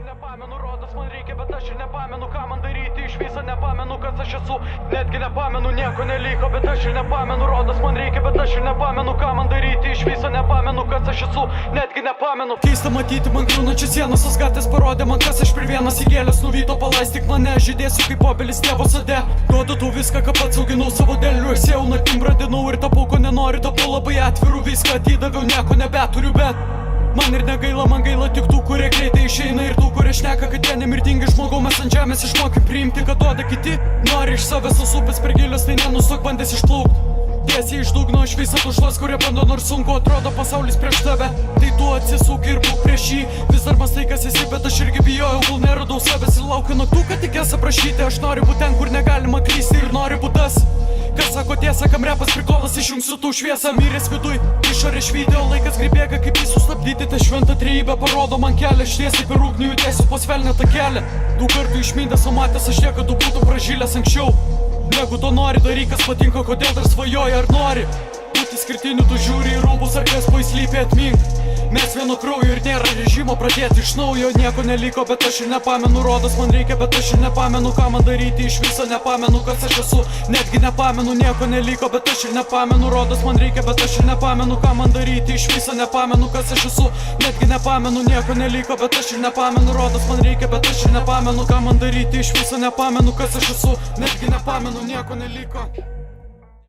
ir nepamenu, rodos man reikia, bet aš ir nepamenu, ką man daryti, iš viso nepamenu, kas aš esu, netgi nepamenu, nieko neliko, bet aš ir nepamenu, rodos man reikia, bet aš ir nepamenu, ką man daryti, iš viso nepamenu, kas aš esu, netgi nepamenu. Keista matyti man griūnančias sienas, tos gatvės parodė man, kas aš per vienas įgėlės nuvyto, palaistyk mane, žydėsiu kaip obelis tėvo sode. Duodu tau viską, ką pats auginau savo dėliu, sėjau naktim bradinau ir tapau, ko nenoriu, tapau labai atviru, viską atidaviau, nieko nebeturiu, bet man ir negaila, man gaila tik tų, kurie greitai išeina ir tų, kurie šneka, kad jie nemirtingi žmogau, mes ant žemės išmokim priimti, kad duoda kiti. Nori iš savęs susupęs per gilės, tai nenustok bandęs išplaukt tiesiai iš dugno, iš visą tų šlas, kurie bando, nors sunku atrodo pasaulis prieš tave. Tai tu atsisuk ir būk prieš jį, vis dar mastai, kas esi, bet aš irgi bijojau, kol neradau savęs ir laukiu naktų, kad tik jas aprašyti. Aš noriu būt ten, kur negalima klysti ir noriu būt tas, kas sako tiesą, kam repas priklonas, išjungsiu tų šviesą, miręs viduj, išorė švydė, o laikas gribėga, kaip jį sustabdyti, ta šventa trejybė parodo man kelią, šviesiai per ugnį judėsiu po svelnetą kelią. Du kartų išmindęs, o matęs aš tiek, kad tu būtų pražylęs anksčiau. Jeigu to nori, daryk, kas patinka, kodėl dar svajoji ar nori būti skirtiniu, tu žiūri į rūbus, ar kas po įslypė, atmink. Mes vieno kraujo ir nėra režimo pradėti iš naujo, nieko neliko, bet aš ir nepamenu, rodos man reikia, bet aš ir nepamenu, ką man daryti, iš viso nepamenu, kas aš esu, netgi nepamenu, nieko neliko, bet aš ir nepamenu, rodos man reikia, bet aš ir nepamenu, ką man daryti, iš viso nepamenu, kas aš esu, netgi nepamenu, nieko neliko, bet aš ir nepamenu, rodos man reikia, bet aš ir nepamenu, ką man daryti, iš viso nepamenu, kas aš esu, netgi nepamenu, nieko neliko.